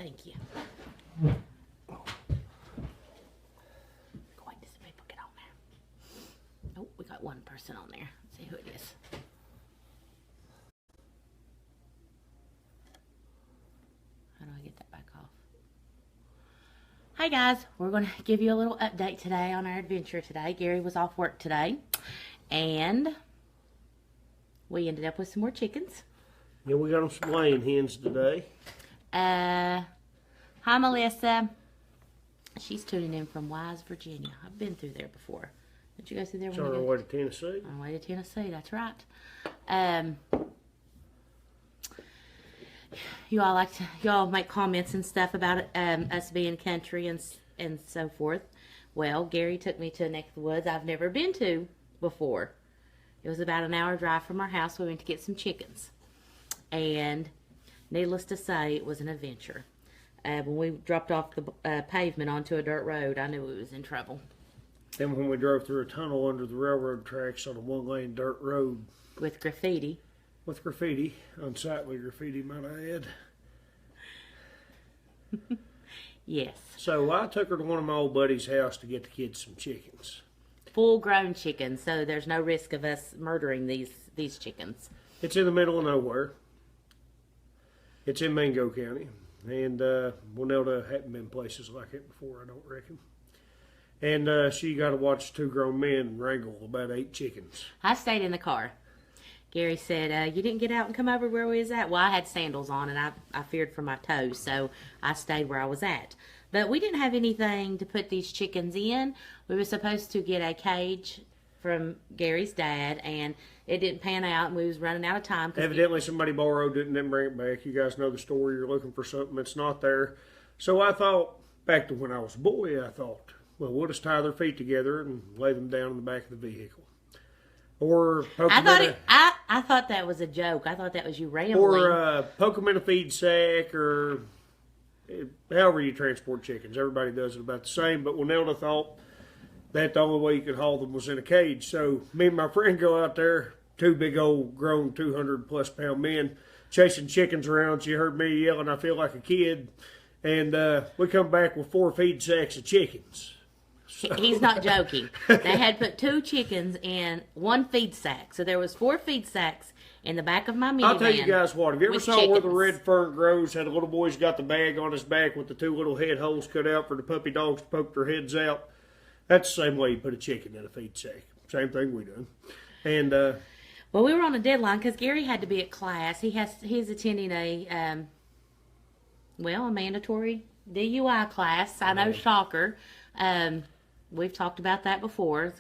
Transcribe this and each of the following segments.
Thank you. Going to see people get on there. Oh, we got one person on there. Let's see who it is. How do I get that back off? Hi guys, we're going to give you a little update today on our adventure today. Gary was off work today, and we ended up with some more chickens. Yeah, we got them some laying hens today. Hi Melissa. She's tuning in from Wise, Virginia. I've been through there before. Did you go through there? It's on our way to Tennessee. On our way to Tennessee, that's right. You all make comments and stuff about us being country and so forth. Well, Gary took me to a neck of the woods I've never been to before. It was about an hour drive from our house. We went to get some chickens. And needless to say, it was an adventure. When we dropped off the pavement onto a dirt road, I knew we was in trouble. Then when we drove through a tunnel under the railroad tracks on a one-lane dirt road. With graffiti. With graffiti. Unsightly graffiti, might I add. Yes. So I took her to one of my old buddy's house to get the kids some chickens. Full-grown chickens, so there's no risk of us murdering these chickens. It's in the middle of nowhere. It's in Mingo County. And Winelda hadn't been places like it before, I don't reckon. And she got to watch two grown men wrangle about 8 chickens. I stayed in the car. Gary said, you didn't get out and come over where we was at? Well, I had sandals on, and I feared for my toes, so I stayed where I was at. But we didn't have anything to put these chickens in. We were supposed to get a cage from Gary's dad, and it didn't pan out, and we was running out of time. Evidently, somebody borrowed it and didn't bring it back. You guys know the story. You're looking for something that's not there. So I thought, back to when I was a boy, I thought, well, we'll just tie their feet together and lay them down in the back of the vehicle. Or poke I thought that was a joke. I thought that was you rambling. Or poke them in a feed sack, or however you transport chickens. Everybody does it about the same. But Winelda thought that the only way you could haul them was in a cage. So me and my friend go out there, 2 big old grown 200+ pound men chasing chickens around. She heard me yelling, I feel like a kid. And we come back with 4 feed sacks of chickens. So. He's not joking. They had put 2 chickens in 1 feed sack. So there was 4 feed sacks in the back of my minivan. I'll tell you guys what. Have you ever saw chickens. where the red fern grows? How the little boy's got the bag on his back with the 2 little head holes cut out for the puppy dogs to poke their heads out? That's the same way you put a chicken in a feed sack. Same thing we done. And well, we were on a deadline because Gary had to be at class. He's attending a mandatory DUI class. I know, shocker. We've talked about that before.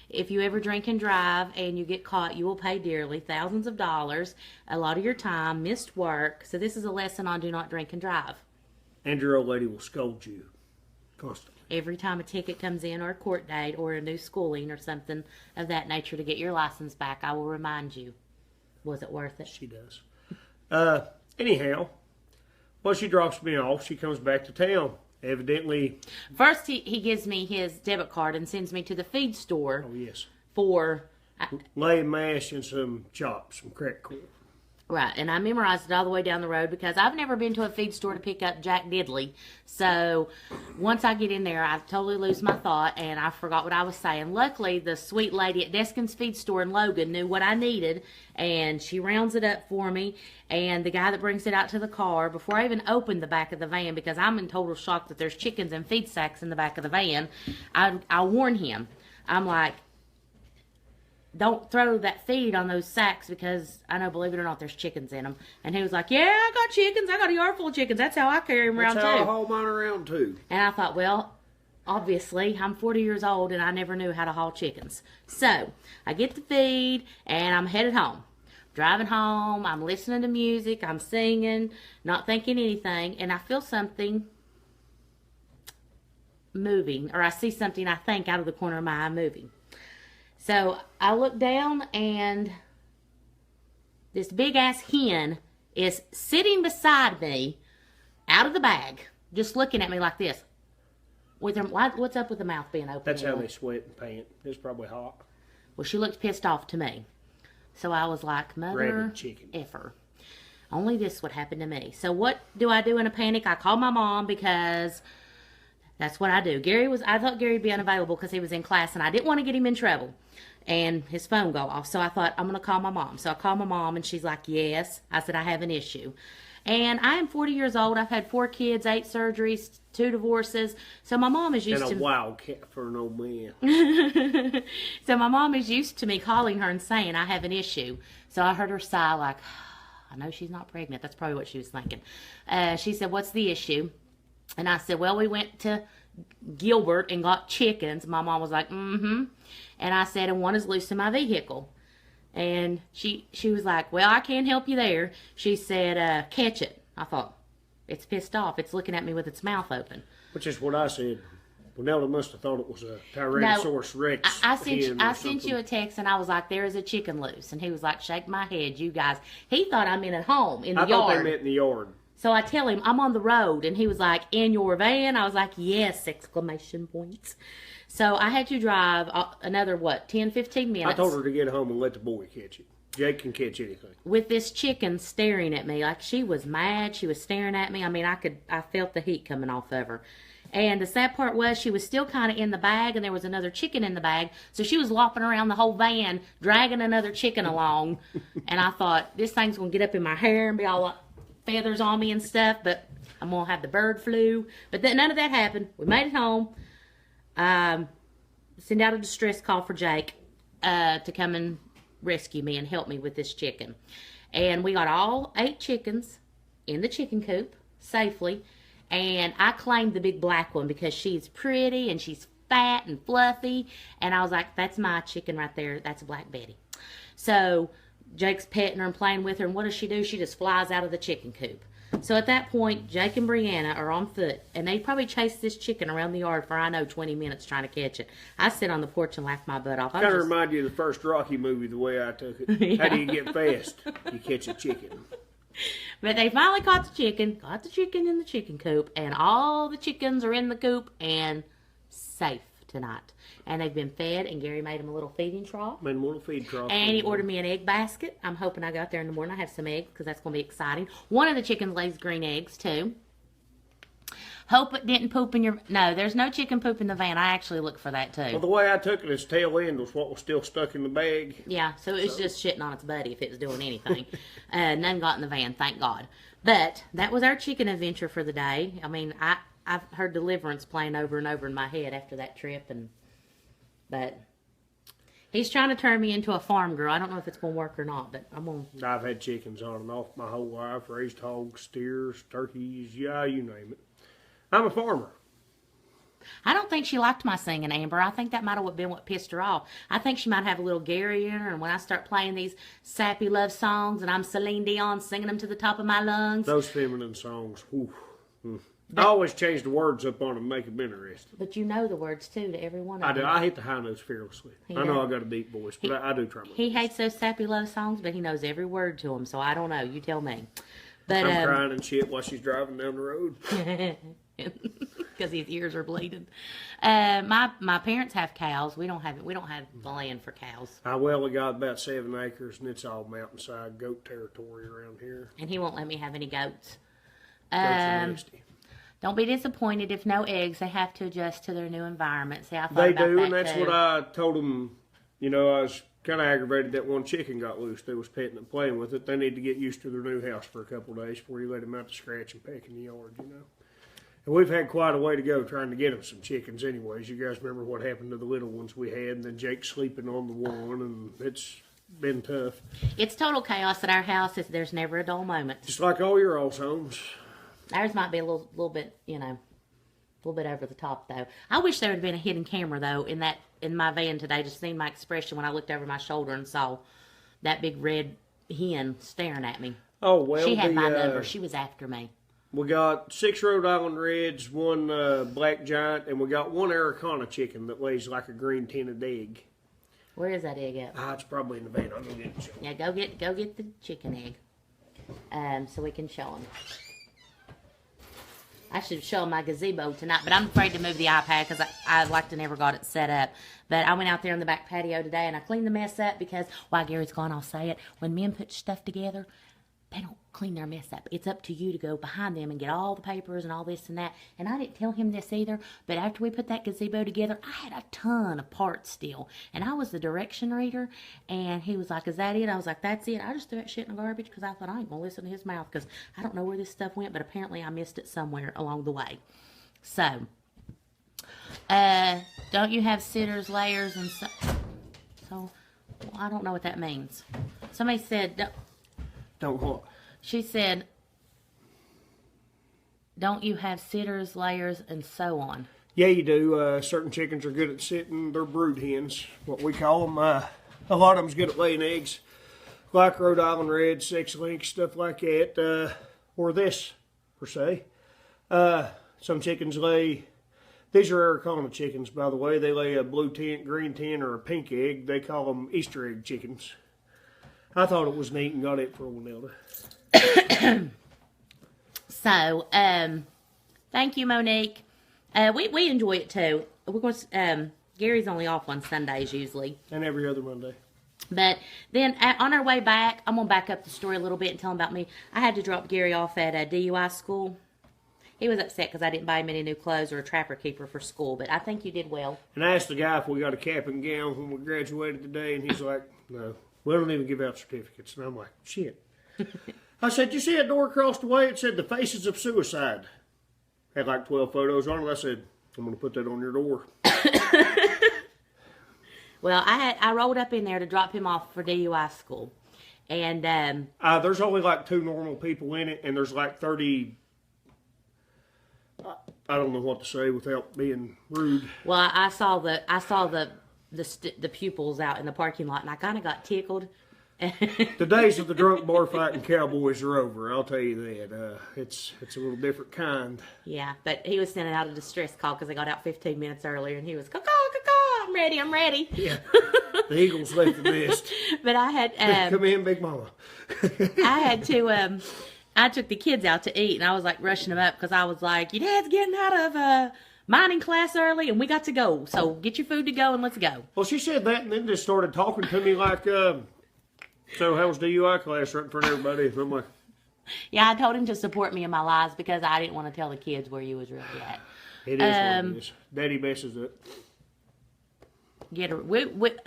If you ever drink and drive and you get caught, you will pay dearly, thousands of dollars, a lot of your time, missed work. So this is a lesson on do not drink and drive. And your old lady will scold you constantly. Every time a ticket comes in, or a court date, or a new schooling, or something of that nature to get your license back, I will remind you. Was it worth it? She does. Anyhow, well, she drops me off. She comes back to town. Evidently. First, he gives me his debit card and sends me to the feed store. Oh, yes. For laying mash and some chops, some cracked corn. Right, and I memorized it all the way down the road because I've never been to a feed store to pick up Jack Diddley. So once I get in there, I totally lose my thought, and I forgot what I was saying. Luckily, the sweet lady at Deskin's Feed Store in Logan knew what I needed, and she rounds it up for me. And the guy that brings it out to the car, before I even opened the back of the van, because I'm in total shock that there's chickens and feed sacks in the back of the van, I warn him. I'm like, don't throw that feed on those sacks because I know, believe it or not, there's chickens in them. And he was like, yeah, I got chickens. I got a yard full of chickens. That's how I carry them around, too. That's how I haul mine around, too. And I thought, well, obviously, I'm 40 years old and I never knew how to haul chickens. So I get the feed and I'm headed home. Driving home, I'm listening to music, I'm singing, not thinking anything, and I feel something moving, or I see something I think out of the corner of my eye moving. So I look down and this big ass hen is sitting beside me out of the bag, just looking at me like this. With her, what's up with the mouth being open? That's how they sweat and pant. It's probably hot. Well, she looked pissed off to me. So I was like, mother chicken. effer. Only this would happen to me. So what do I do in a panic? I call my mom because that's what I do. I thought Gary would be unavailable because he was in class and I didn't want to get him in trouble. And his phone go off. So I thought, I'm going to call my mom. So I call my mom and she's like, yes. I said, I have an issue. And I am 40 years old. I've had 4 kids, 8 surgeries, 2 divorces. So my mom is used to... And a wildcat for an old man. So my mom is used to me calling her and saying, I have an issue. So I heard her sigh like, I know she's not pregnant. That's probably what she was thinking. She said, what's the issue? And I said, well, we went to Gilbert and got chickens. My mom was like, mm-hmm. And I said, and one is loose in my vehicle. And she was like, well, I can't help you there. She said, catch it. I thought, it's pissed off. It's looking at me with its mouth open. Which is what I said. Well, Nelda must have thought it was a Tyrannosaurus Rex. I sent you a text and I was like, there is a chicken loose. And he was like, shake my head, you guys. He thought I meant at home, in the yard. I thought they meant in the yard. So I tell him, I'm on the road. And he was like, in your van? I was like, yes, exclamation points. So I had to drive another, 10, 15 minutes. I told her to get home and let the boy catch it. Jake can catch anything. With this chicken staring at me. Like, she was mad. She was staring at me. I mean, I felt the heat coming off of her. And the sad part was she was still kind of in the bag, and there was another chicken in the bag. So she was lopping around the whole van, dragging another chicken along. And I thought, this thing's going to get up in my hair and be all feathers on me and stuff, but I'm going to have the bird flu. But none of that happened. We made it home. Send out a distress call for Jake to come and rescue me and help me with this chicken. And we got all 8 chickens in the chicken coop safely. And I claimed the big black one because she's pretty and she's fat and fluffy. And I was like, that's my chicken right there. That's Black Betty. So Jake's petting her and playing with her. And what does she do? She just flies out of the chicken coop. So at that point, Jake and Brianna are on foot. And they probably chased this chicken around the yard for, 20 minutes trying to catch it. I sit on the porch and laugh my butt off. Kind of remind you of the first Rocky movie, the way I took it. Yeah. How do you get fast? You catch a chicken. But they finally got the chicken in the chicken coop, and all the chickens are in the coop and safe tonight. And they've been fed, and Gary made them a little feeding trough. Made them a little feed trough. And he ordered me an egg basket. I'm hoping I go out there in the morning. I have some eggs, because that's going to be exciting. One of the chickens lays green eggs, too. Hope it didn't poop in your... No, there's no chicken poop in the van. I actually looked for that, too. Well, the way I took it, its tail end was what was still stuck in the bag. Yeah, so it was just shitting on its buddy if it was doing anything. None got in the van, thank God. But that was our chicken adventure for the day. I mean, I've heard Deliverance playing over and over in my head after that trip. But he's trying to turn me into a farm girl. I don't know if it's going to work or not, but I'm going to... I've had chickens on and off my whole life. Raised hogs, steers, turkeys, yeah, you name it. I'm a farmer. I don't think she liked my singing, Amber. I think that might have been what pissed her off. I think she might have a little Gary in her, and when I start playing these sappy love songs, and I'm Celine Dion singing them to the top of my lungs. Those feminine songs, whew. I always change the words up on them, make them interesting. But you know the words, too, to every one of them. I do. I hit the high notes fearlessly. I know I got a deep voice, but I do try my best. He hates those sappy love songs, but he knows every word to them, so I don't know. You tell me. But I'm crying and shit while she's driving down the road. Because his ears are bleeding. My parents have cows. We don't have land for cows. We got about 7 acres, and it's all mountainside goat territory around here. And he won't let me have any goats. Don't be disappointed if no eggs. They have to adjust to their new environment. See, I thought they about do, that and that's too. what I told them. You know, I was kind of aggravated that one chicken got loose. They was petting and playing with it. They need to get used to their new house for a couple of days before you let them out to scratch and peck in the yard, you know. And we've had quite a way to go trying to get them some chickens anyways. You guys remember what happened to the little ones we had, and then Jake sleeping on the one, and it's been tough. It's total chaos at our house. There's never a dull moment. Just like all your all's homes. Ours might be a little bit, a little bit over the top, though. I wish there had been a hidden camera, though, in my van today, to see my expression when I looked over my shoulder and saw that big red hen staring at me. Oh, well. She had my number. She was after me. We got 6 Rhode Island Reds, 1 Black Giant, and we got 1 Araucana chicken that lays like a green tinted egg. Where is that egg at? It's probably in the van. I'll go get it. Yeah, go get the chicken egg, so we can show them. I should show them my gazebo tonight, but I'm afraid to move the iPad because I like to never got it set up. But I went out there in the back patio today and I cleaned the mess up because, while Gary's gone, I'll say it, when men put stuff together, they don't clean their mess up. It's up to you to go behind them and get all the papers and all this and that. And I didn't tell him this either, but after we put that gazebo together, I had a ton of parts still. And I was the direction reader, and he was like, is that it? I was like, that's it. I just threw that shit in the garbage because I thought I ain't going to listen to his mouth because I don't know where this stuff went, but apparently I missed it somewhere along the way. So, don't you have sitters, layers, and so well, I don't know what that means. Somebody said, Don't what? she said, don't you have sitters, layers, and so on? Yeah, you do. Certain chickens are good at sitting. They're brood hens, what we call them. A lot of them's good at laying eggs, like Rhode Island Red, Sex Link, stuff like that, or this, per se. Some chickens lay, these are Arizona chickens, by the way. They lay a blue tint, green tint, or a pink egg. They call them Easter egg chickens. I thought it was neat and got it for Winelda. So, thank you, Monique. We enjoy it too. Of course, Gary's only off on Sundays usually. And every other Monday. But then on our way back, I'm going to back up the story a little bit and tell him about me. I had to drop Gary off at a DUI school. He was upset because I didn't buy him any new clothes or a trapper keeper for school, but I think you did well. And I asked the guy if we got a cap and gown when we graduated today, and he's like, no, we don't even give out certificates. And I'm like, shit. I said, you see that door across the way? It said the faces of suicide. Had like 12 photos on it. I said, I'm going to put that on your door. Well, I rolled up in there to drop him off for DUI school. And there's only like 2 normal people in it, and there's like 30... I don't know what to say without being rude. well, I saw the pupils out in the parking lot, and I kind of got tickled. The days of the drunk bar fighting cowboys are over. I'll tell you that. It's a little different kind. Yeah, but he was sending out a distress call because I got out 15 minutes earlier, and he was, caw, caw, I'm ready. Yeah, the Eagles left the nest. But I had Come in, Big Mama. I had to I took the kids out to eat, and I was like rushing them up because I was like, your dad's getting out of mining class early, and we got to go. So get your food to go, and let's go. Well, she said that, and then just started talking to me like, so how was DUI class right in front of everybody? And I'm like, yeah, I told him to support me in my lies because I didn't want to tell the kids where you was really at. it is what it is. Daddy messes up.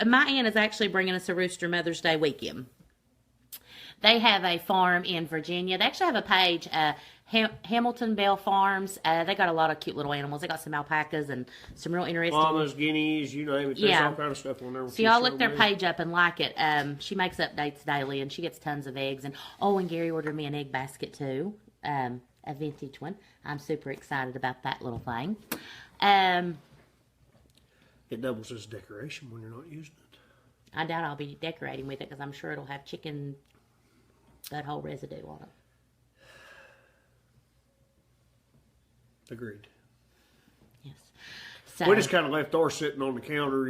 My aunt is actually bringing us a Rooster Mother's Day weekend. They have a farm in Virginia. They actually have a page, Hamilton Bell Farms. They got a lot of cute little animals. They got some alpacas and some real interesting... Llamas, guineas, you name it. There's all kind of stuff on there. So y'all look their page up and like it. She makes updates daily, and she gets tons of eggs. And Gary ordered me an egg basket, too. A vintage one. I'm super excited about that little thing. It doubles as decoration when you're not using it. I doubt I'll be decorating with it because I'm sure it'll have chicken butthole residue on it. Agreed. Yes. So, We just kind of left ours sitting on the counter,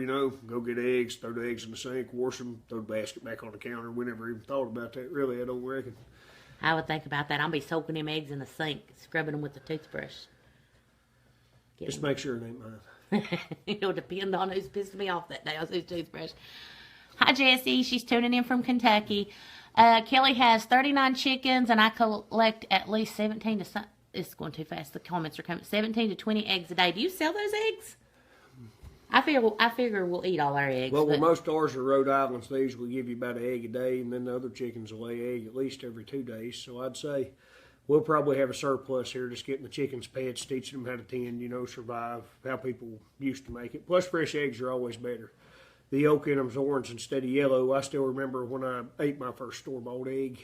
go get eggs, throw the eggs in the sink, wash them, throw the basket back on the counter. We never even thought about that, really, I don't reckon. I would think about that. I'll be soaking them eggs in the sink, scrubbing them with the toothbrush. Just make sure it ain't mine. It'll depend on who's pissed me off that day. I'll use toothbrush. Hi, Jessie. She's tuning in from Kentucky. Kelly has 39 chickens, and I collect at least 17 to... It's going too fast. The comments are coming. 17 to 20 eggs a day. Do you sell those eggs? I figure we'll eat all our eggs. Well, most of ours are Rhode Islands. They usually give you about an egg a day, and then the other chickens will lay egg at least every 2 days. So I'd say we'll probably have a surplus here, just getting the chickens pets, teaching them how to tend, survive, how people used to make it. Plus, fresh eggs are always better. The yolk in them's orange instead of yellow. I still remember when I ate my first store-bought egg.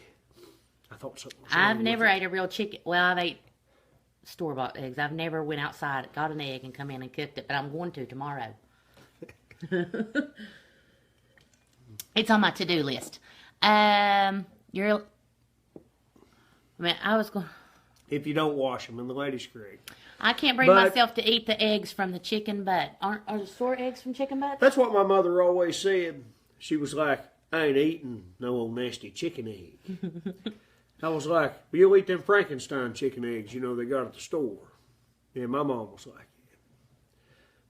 I thought something was wrong I've never with it. ate a real chicken. Well, I've ate store-bought eggs. I've never went outside, got an egg, and come in and cooked it, but I'm going to tomorrow. It's on my to-do list. I was going... If you don't wash them, and the lady's correct. I can't bring myself to eat the eggs from the chicken butt. Are the store eggs from chicken butts? That's what my mother always said. She was like, I ain't eating no old nasty chicken egg. I was like, well, you'll eat them Frankenstein chicken eggs, they got at the store. Yeah, my mom was like that.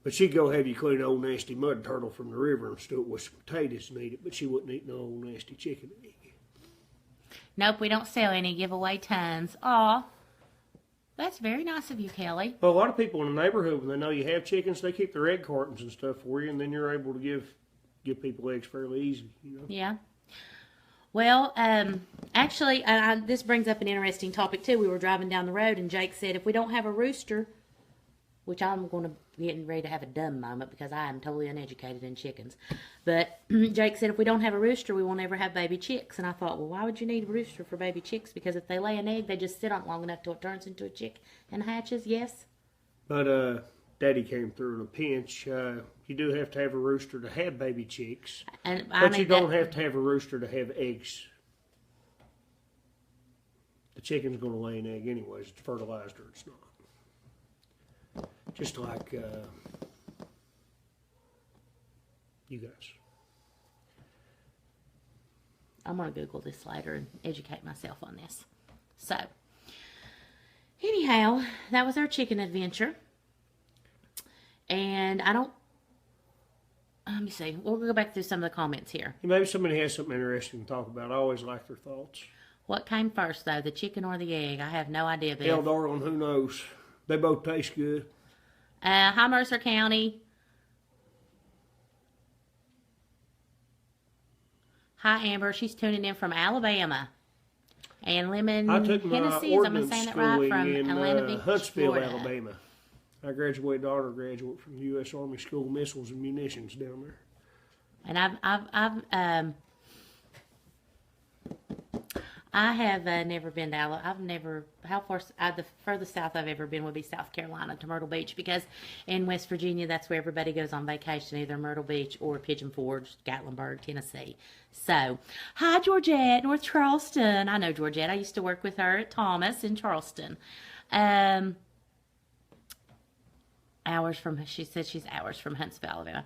But she'd go have you clean an old nasty mud turtle from the river and stew it with some potatoes and eat it, but she wouldn't eat no old nasty chicken egg. Nope, we don't sell any. Give away tons. Aw. That's very nice of you, Kelly. Well, a lot of people in the neighborhood, when they know you have chickens, they keep their egg cartons and stuff for you, and then you're able to give people eggs fairly easy. Yeah. Well, actually, this brings up an interesting topic, too. We were driving down the road, and Jake said, if we don't have a rooster, which I'm going to getting ready to have a dumb moment because I am totally uneducated in chickens. But Jake said, if we don't have a rooster, we won't ever have baby chicks. And I thought, well, why would you need a rooster for baby chicks? Because if they lay an egg, they just sit on it long enough till it turns into a chick and hatches, yes? But Daddy came through in a pinch. You do have to have a rooster to have baby chicks. But you don't have to have a rooster to have eggs. The chicken's going to lay an egg anyways. It's fertilized or it's not. Just like you guys. I'm going to Google this later and educate myself on this. So, anyhow, that was our chicken adventure. And let me see. We'll go back through some of the comments here. Maybe somebody has something interesting to talk about. I always like their thoughts. What came first, though, the chicken or the egg? I have no idea, Bill. Hell, darling, who knows? They both taste good. Hi, Mercer County. Hi, Amber. She's tuning in from Alabama. And Lemon, I took my Tennessee. Am I saying that right? From in Atlanta Beach, Huntsville, Florida. Alabama. My daughter graduate from the U.S. Army School of Missiles and Munitions down there. And I have never been to Alabama. The furthest south I've ever been would be South Carolina to Myrtle Beach, because in West Virginia, that's where everybody goes on vacation, either Myrtle Beach or Pigeon Forge, Gatlinburg, Tennessee. So, hi, Georgette, North Charleston. I know Georgette. I used to work with her at Thomas in Charleston. She said she's hours from Huntsville, Alabama.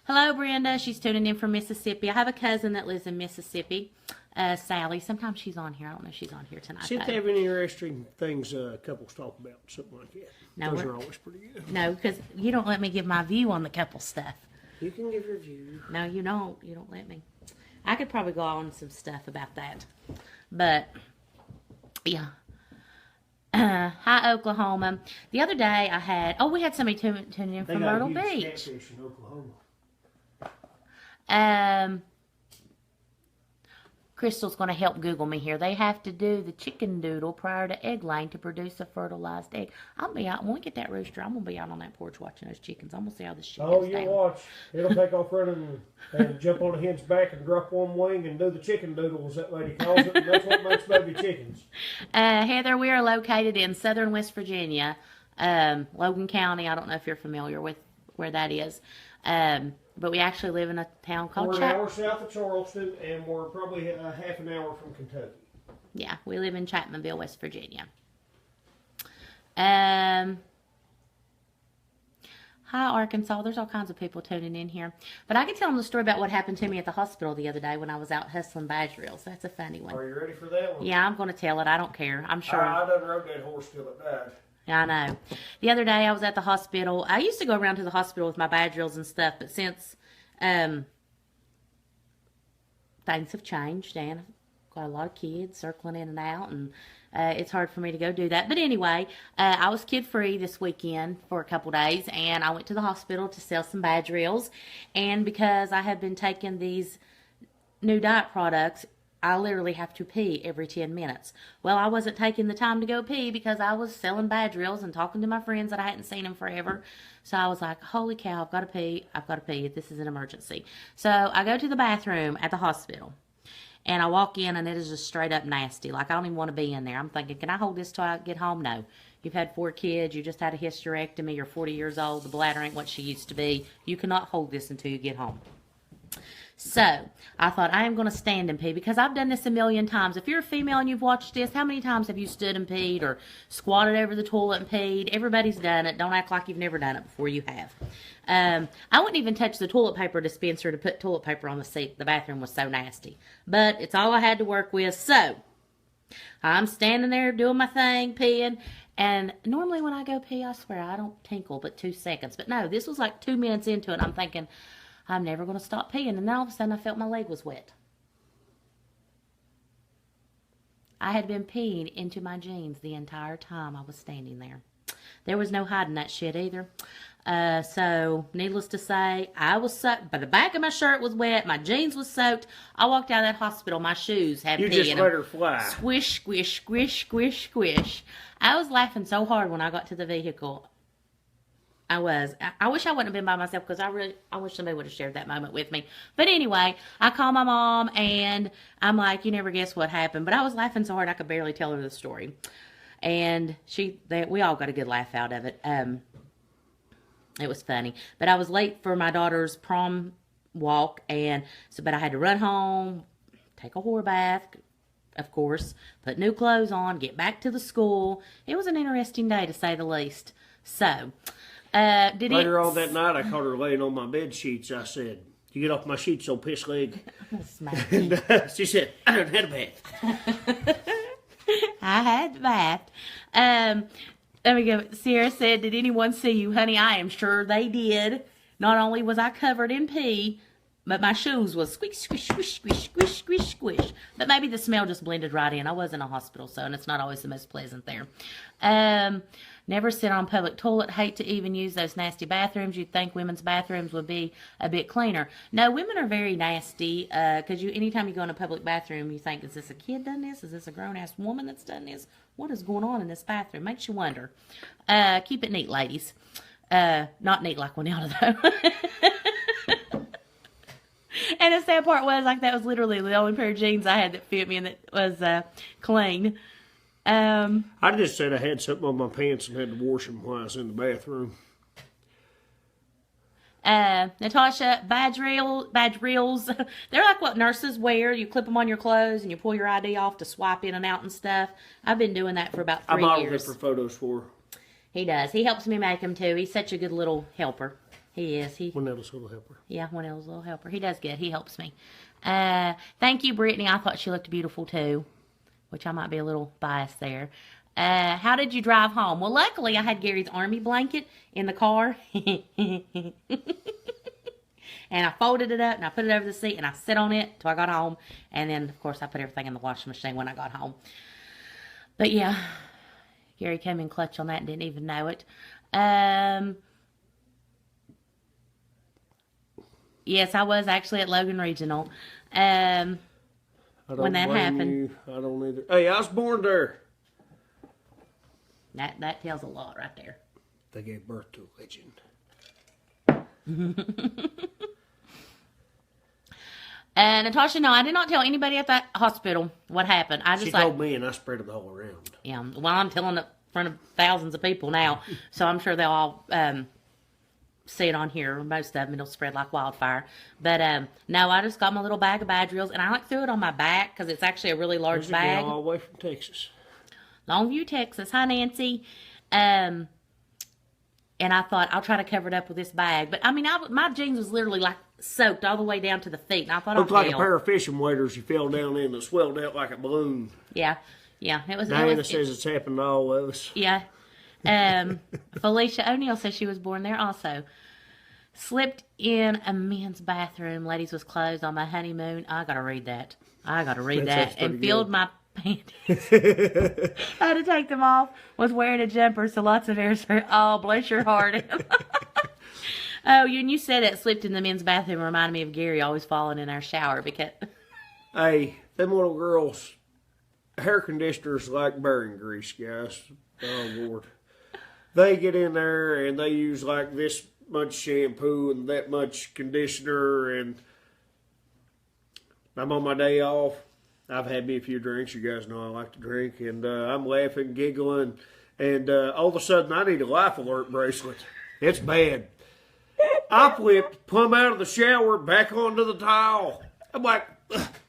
Hello, Brenda. She's tuning in from Mississippi. I have a cousin that lives in Mississippi, Sally. Sometimes she's on here. I don't know if she's on here tonight. See if they have any interesting things couples talk about, something like that. No, those are always pretty good. No, because you don't let me give my view on the couple stuff. You can give your view. No, you don't. You don't let me. I could probably go on some stuff about that. But, yeah. Hi, Oklahoma. The other day I had... Oh, we had somebody tuning in from Myrtle Beach. Catfish in Oklahoma. Crystal's going to help Google me here. They have to do the chicken doodle prior to egg laying to produce a fertilized egg. I'll be out. When we get that rooster, I'm going to be out on that porch watching those chickens. I'm going to see how this shit goes down. Watch. It'll take off running and jump on a hen's back and drop one wing and do the chicken doodle, as that lady calls it. And that's what makes baby chickens. Heather, we are located in southern West Virginia, Logan County. I don't know if you're familiar with where that is. But we actually live in a town called We're an hour south of Charleston, and we're probably half an hour from Kentucky. Yeah, we live in Chapmanville, West Virginia. Hi, Arkansas. There's all kinds of people tuning in here. But I can tell them the story about what happened to me at the hospital the other day when I was out hustling badge reels. That's a funny one. Are you ready for that one? Yeah, I'm going to tell it. I don't care. I'm sure. I done rode that horse till it died. I know. The other day I was at the hospital. I used to go around to the hospital with my badge reels and stuff, but since things have changed and I've got a lot of kids circling in and out, and it's hard for me to go do that. But anyway, I was kid-free this weekend for a couple days, and I went to the hospital to sell some badge reels. And because I have been taking these new diet products, I literally have to pee every 10 minutes. Well, I wasn't taking the time to go pee because I was selling badge reels and talking to my friends that I hadn't seen in forever. So I was like, holy cow, I've got to pee. This is an emergency. So I go to the bathroom at the hospital. And I walk in, and it is just straight up nasty. Like, I don't even want to be in there. I'm thinking, can I hold this till I get home? No. You've had 4 kids. You just had a hysterectomy. You're 40 years old. The bladder ain't what she used to be. You cannot hold this until you get home. So, I thought, I am going to stand and pee, because I've done this a million times. If you're a female and you've watched this, how many times have you stood and peed or squatted over the toilet and peed? Everybody's done it. Don't act like you've never done it before. You have. I wouldn't even touch the toilet paper dispenser to put toilet paper on the seat. The bathroom was so nasty. But it's all I had to work with. So, I'm standing there doing my thing, peeing. And normally when I go pee, I swear, I don't tinkle but 2 seconds. But no, this was like 2 minutes into it. I'm thinking, I'm never going to stop peeing. And then all of a sudden, I felt my leg was wet. I had been peeing into my jeans the entire time I was standing there. There was no hiding that shit either. So, needless to say, I was soaked. But the back of my shirt was wet. My jeans was soaked. I walked out of that hospital. My shoes had You pee just in let them. her fly. Squish, squish, squish, squish, squish. I was laughing so hard when I got to the vehicle. I was. I wish I wouldn't have been by myself because I wish somebody would have shared that moment with me. But anyway, I call my mom and I'm like, you never guess what happened. But I was laughing so hard I could barely tell her the story. And we all got a good laugh out of it. It was funny. But I was late for my daughter's prom walk, but I had to run home, take a whore bath, of course, put new clothes on, get back to the school. It was an interesting day, to say the least. So, Later on that night, I caught her laying on my bed sheets. I said, "You get off my sheets, old piss leg." And she said, "I don't have a bath." I had the bath. Let me go. Sierra said, "Did anyone see you, honey?" I am sure they did. Not only was I covered in pee, but my shoes was squish, squish, squish, squish, squish, squish, squish. But maybe the smell just blended right in. I was in a hospital, and it's not always the most pleasant there. Never sit on public toilet. Hate to even use those nasty bathrooms. You'd think women's bathrooms would be a bit cleaner. No, women are very nasty because anytime you go in a public bathroom, you think, is this a kid done this? Is this a grown-ass woman that's done this? What is going on in this bathroom? Makes you wonder. Keep it neat, ladies. Not neat like Winona, though. And the sad part was, like, that was literally the only pair of jeans I had that fit me and that was clean. I just said I had something on my pants and had to wash them while I was in the bathroom. Natasha, badge reels. They're like what nurses wear. You clip them on your clothes and you pull your ID off to swipe in and out and stuff. I've been doing that for about 3 years. I modeled it for photos for her. He does. He helps me make them too. He's such a good little helper. He is. Winella's little helper. Yeah, Winella's little helper. He does good. He helps me. Thank you, Brittany. I thought she looked beautiful too, which I might be a little biased there. How did you drive home? Well, luckily I had Gary's army blanket in the car. And I folded it up and I put it over the seat and I sat on it till I got home. And then, of course, I put everything in the washing machine when I got home. But yeah, Gary came in clutch on that and didn't even know it. Yes, I was actually at Logan Regional when that happened. I don't either. Hey, I was born there. That tells a lot right there. They gave birth to a legend. Natasha, no, I did not tell anybody at that hospital what happened. She told me and I spread it all around. Yeah, well, I'm telling it in front of thousands of people now, so I'm sure they'll all see it on here. Most of them, it'll spread like wildfire. But no, I just got my little bag of badge reels, and I threw it on my back because it's actually a really large bag. All the way from Texas. Longview, Texas. Hi, Nancy. And I thought, I'll try to cover it up with this bag. But, I mean, my jeans was literally, like, soaked all the way down to the feet. And I thought, looked like a pair of fishing waders you fell down in that swelled out like a balloon. Yeah. Yeah. Diana says it's happened to all of us. Yeah. Felicia O'Neill says she was born there also. Slipped in a men's bathroom. Ladies was closed on my honeymoon. I got to read that. And filled my panties. I had to take them off. Was wearing a jumper, so lots of hairspray. Oh, bless your heart. Oh, you said it, slipped in the men's bathroom, reminded me of Gary always falling in our shower because. Hey, them little girls, hair conditioners like burning grease, guys. Oh Lord, they get in there and they use like this much shampoo and that much conditioner, and I'm on my day off. I've had me a few drinks. You guys know I like to drink, and I'm laughing, giggling, and all of a sudden I need a life alert bracelet. It's bad. I flipped plumb out of the shower, back onto the towel. I'm like,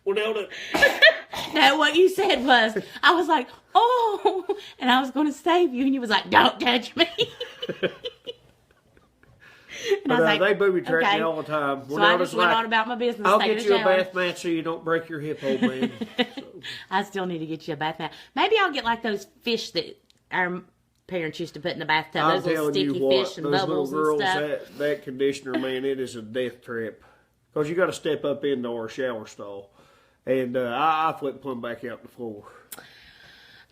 well, no, what you said was, I was like, oh, and I was going to save you, and you was like, don't touch me. And I was like, they booby track me all the time. So I just went on about my business. I'll get you a bath mat so you don't break your hip, old man. So. I still need to get you a bath mat. Maybe I'll get like those fish that our parents used to put in the bathtub. Those little sticky fish and bubbles and stuff. That conditioner, man, it is a death trap. Because you got to step up into our shower stall. And I flip plumb back out the floor.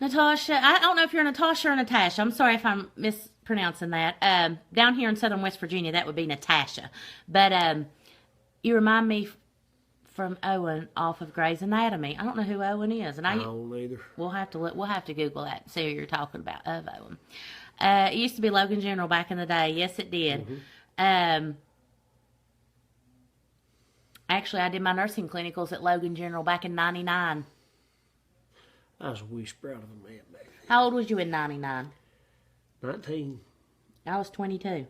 Natasha, I don't know if you're Natasha or Natasha. I'm sorry if I'm mispronouncing that. Down here in southern West Virginia, that would be Natasha. But you remind me from Owen off of Grey's Anatomy. I don't know who Owen is, and I don't either. We'll have to Google that and see who you're talking about of Owen. It used to be Logan General back in the day. Yes, it did. Actually, I did my nursing clinicals at Logan General back in '99. I was a wee sprout of a man back then. How old was you in '99? 19. I was 22.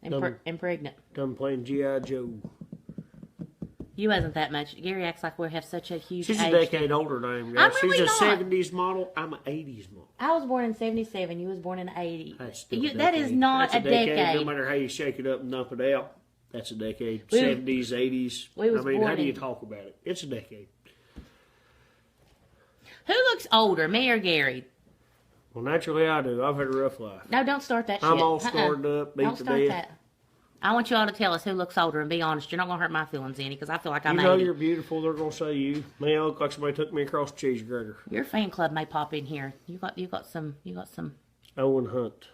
And pregnant. Done playing G.I. Joe. You wasn't that much. Gary acts like we have such a huge She's age a decade older than I am, guys. I'm really She's a not. 70s model. I'm an 80s model. I was born in '77. You was born in '80. That's still a That is decade. not That's a decade. No matter how you shake it up and dump it out, that's a decade. We- 70s, 80s. we was I mean, how born do you in- talk about it? It's a decade. Who looks older, me or Gary? Well, naturally I do. I've had a rough life. No, don't start that shit. I'm all scarred up, beat Don't to start death. that. I want you all to tell us who looks older and be honest. You're not going to hurt my feelings any because I feel like I'm You know 80. you're beautiful. They're gonna say you. Man, I look like somebody took me across the cheese grater. Your fan club may pop in here. You got some. Owen Hunt.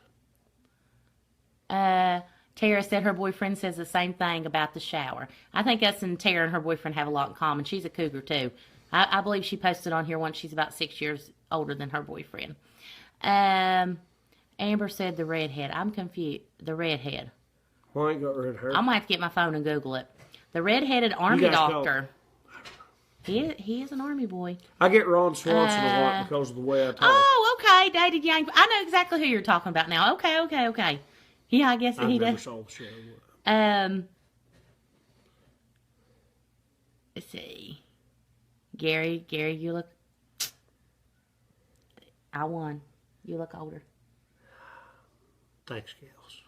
Tara said her boyfriend says the same thing about the shower. I think us and Tara and her boyfriend have a lot in common. She's a cougar too. I believe she posted on here once she's about 6 years older than her boyfriend. Amber said the redhead. I'm confused. The redhead. Well, I ain't got red hair. I'm gonna have to get my phone and Google it. The redheaded army guys doctor. He is an army boy. I get Ron Swanson a lot because of the way I talk. Oh, okay. Dated young. I know exactly who you're talking about now. Okay. Yeah, I guess I he never does. saw the show. Let's see. Gary, you look. I won. You look older. Thanks, gals.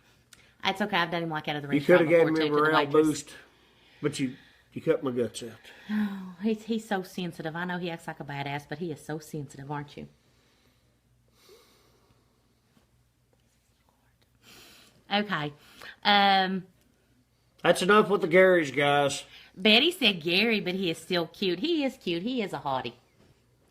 That's okay. I've done him like out of the You restaurant could have before gave me a too. To the morale waitress. boost, but you cut my guts out. Oh, he's so sensitive. I know he acts like a badass, but he is so sensitive, aren't you? Okay. That's enough with the Garys, guys. Betty said Gary, but he is still cute. He is cute. He is a hottie.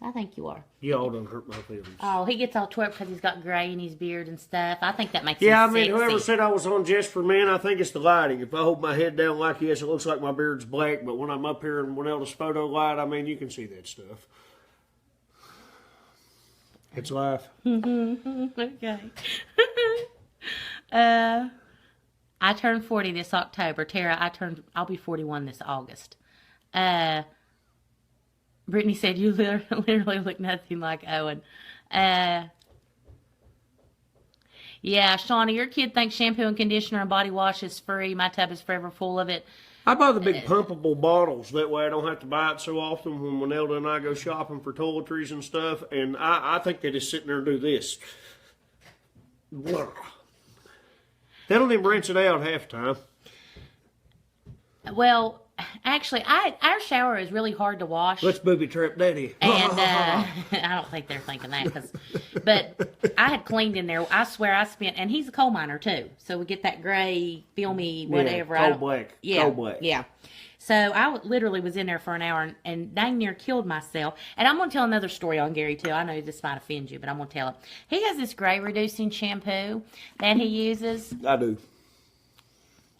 I think you are. Y'all done hurt my feelings. Oh, he gets all twerked because he's got gray in his beard and stuff. I think that makes Yeah, I him mean, sexy. whoever said I was on Just for Men, I think it's the lighting. If I hold my head down like this, it looks like my beard's black, but when I'm up here in Winelda's photo light, I mean, you can see that stuff. It's life. Okay. I turned 40 this October. Tara, I'll be 41 this August. Brittany said you literally look nothing like Owen. Yeah, Shauna, your kid thinks shampoo and conditioner and body wash is free. My tub is forever full of it. I buy the big pumpable bottles. That way I don't have to buy it so often when Winelda and I go shopping for toiletries and stuff. And I think they just sit there and do this. Blah. They don't even rinse it out half the time. Well, actually, our shower is really hard to wash. Let's booby trap daddy. And I don't think they're thinking that, but I had cleaned in there. I swear I spent, and he's a coal miner too, so we get that gray, filmy, whatever. Coal black. Yeah, Coal black. yeah. So I literally was in there for an hour and dang near killed myself. And I'm going to tell another story on Gary too. I know this might offend you, but I'm going to tell it. He has this gray reducing shampoo that he uses. I do.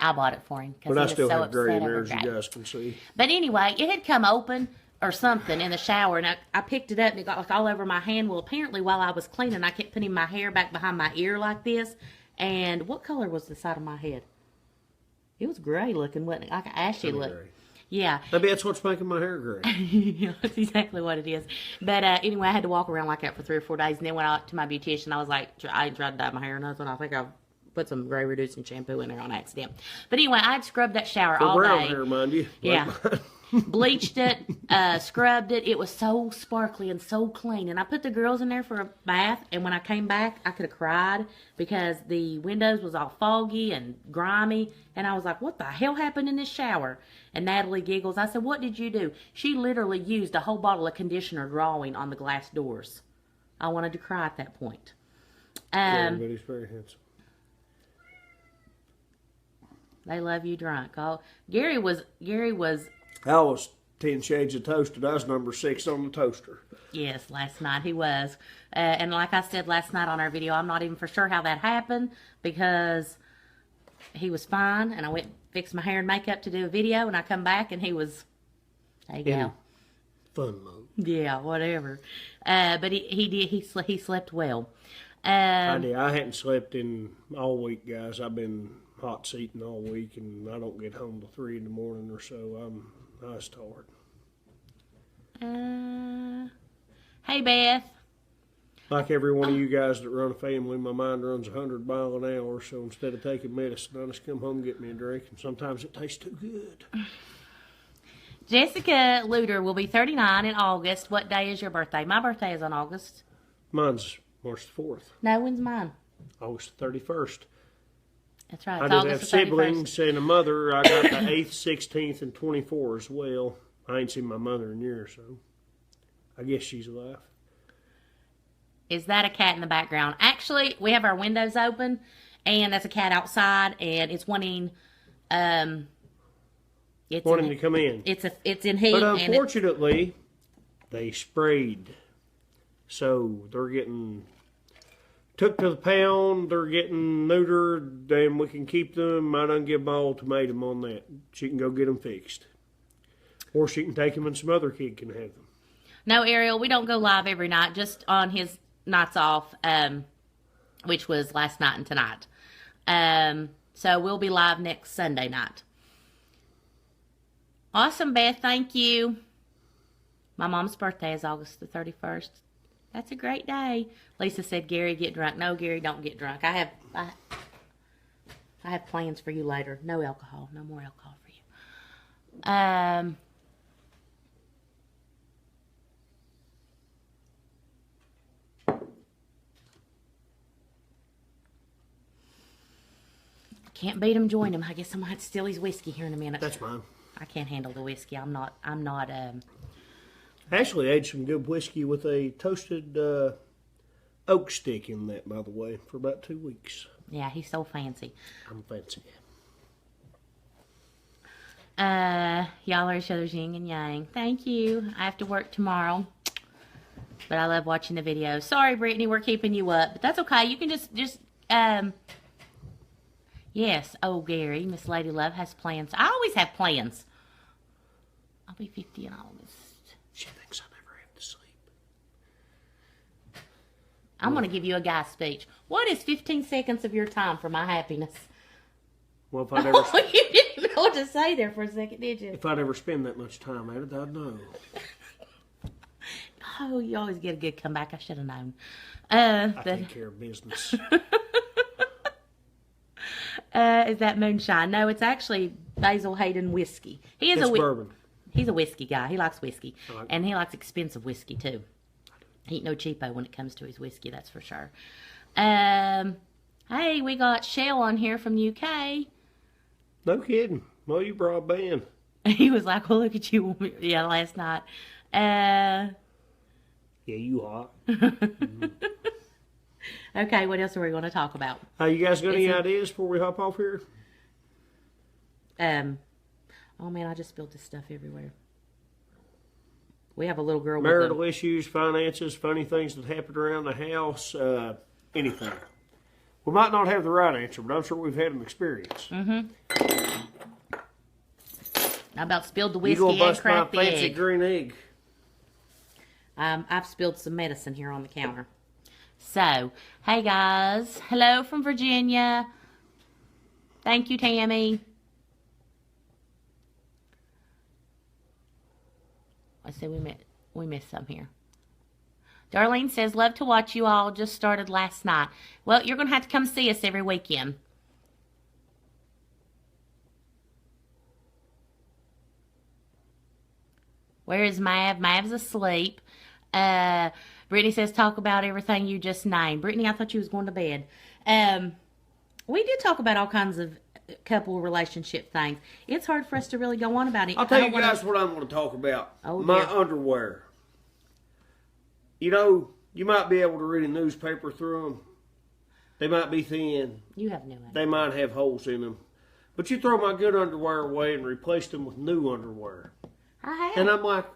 I bought it for him But I because he still was so have gray upset in there, over as you gray. guys can see. But anyway, it had come open or something in the shower, and I picked it up, and it got like all over my hand. Well, apparently while I was cleaning, I kept putting my hair back behind my ear like this. And what color was the side of my head? It was gray looking, wasn't it? Like an ashy Kinda look. gray. Yeah. Maybe that's what's making my hair gray. Yeah, that's exactly what it is. But anyway, I had to walk around like that for 3 or 4 days, and then went out to my beautician. I was like, I ain't tried to dye my hair or nothing. I think I've put some gray reducing shampoo in there on accident. But anyway, I'd scrubbed that shower For all brown day. hair, mind you. Yeah. Bleached it, scrubbed it. It was so sparkly and so clean. And I put the girls in there for a bath. And when I came back, I could have cried because the windows was all foggy and grimy. And I was like, what the hell happened in this shower? And Natalie giggles. I said, what did you do? She literally used a whole bottle of conditioner drawing on the glass doors. I wanted to cry at that point. But he's very handsome. They love you drunk. Oh, Gary was I was 10 Shades of Toasted. I was number 6 on the toaster. Yes, last night he was. And like I said last night on our video, I'm not even for sure how that happened because he was fine. And I went fixed my hair and makeup to do a video. And I come back and he was, there you go. Fun mode. Yeah, whatever. But he slept well. I did. I hadn't slept in all week, guys. I've been hot seating all week, and I don't get home till 3 in the morning or so. I was tired. Hey, Beth. Like every one of you guys that run a family, my mind runs 100 miles an hour, so instead of taking medicine, I just come home and get me a drink, and sometimes it tastes too good. Jessica Luter will be 39 in August. What day is your birthday? My birthday is on August. Mine's March the 4th. No, when's mine? August the 31st. That's right. I It's did August have the 31st. siblings and a mother. I got the 8th, 16th, and 24 as well. I ain't seen my mother in years, so I guess she's alive. Is that a cat in the background? Actually, we have our windows open, and that's a cat outside, and it's wanting, it's Wanting to come in. it's in heat. But and unfortunately, they sprayed. So they're getting took to the pound, they're getting neutered, and we can keep them. I done give my ultimatum on that. She can go get them fixed. Or she can take them and some other kid can have them. No, Ariel, we don't go live every night, just on his nights off, which was last night and tonight. So we'll be live next Sunday night. Awesome, Beth. Thank you. My mom's birthday is August the 31st. That's a great day. Lisa said, Gary, get drunk. No, Gary, don't get drunk. I have plans for you later. No alcohol. No more alcohol for you. Can't beat him, join him. I guess I'm gonna have to steal his whiskey here in a minute. That's mine. I can't handle the whiskey. I'm not. Actually, I had some good whiskey with a toasted oak stick in that, by the way, for about 2 weeks. Yeah, he's so fancy. I'm fancy. Y'all are each other's yin and yang. Thank you. I have to work tomorrow, but I love watching the videos. Sorry, Brittany, we're keeping you up, but that's okay. You can just yes. Oh, Gary, Miss Lady Love has plans. I always have plans. I'll be 50 in August. She thinks I never have to sleep. I'm going to give you a guy speech. What is 15 seconds of your time for my happiness? Well, if I never, You didn't know what to say there for a second, did you? if I never spend that much time at it, I'd know. Oh, you always get a good comeback. I should have known. I take care of business. Is that moonshine? No, it's actually Basil Hayden whiskey. He is It's bourbon. He's a whiskey guy. He likes whiskey. Right. And he likes expensive whiskey, too. He ain't no cheapo when it comes to his whiskey, that's for sure. Hey, we got Shell on here from the UK. No kidding. Well, you broadband. He was like, well, look at you. Yeah, last night. Yeah, you hot. Okay, what else are we going to talk about? You guys got any ideas before we hop off here? Oh, man, I just spilled this stuff everywhere. We have a little girl Marital with issues, finances, funny things that happen around the house, anything. We might not have the right answer, but I'm sure we've had an experience. I about spilled the You whiskey gonna and bust my cracked the fancy egg. green egg? I've spilled some medicine here on the counter. So, hey guys. Hello from Virginia. Thank you, Tammy. Let's see, we missed some here. Darlene says, love to watch you all. Just started last night. Well, you're going to have to come see us every weekend. Where is Mav? Mav's asleep. Brittany says, talk about everything you just named. Brittany, I thought you was going to bed. We did talk about all kinds of couple relationship things. It's hard for us to really go on about it. I'll tell you guys what I'm going to talk about. Oh, my dear. underwear. You know, you might be able to read a newspaper through them. They might be thin. You have no idea. They might have holes in them. But you throw my good underwear away and replace them with new underwear. I have. And I'm like,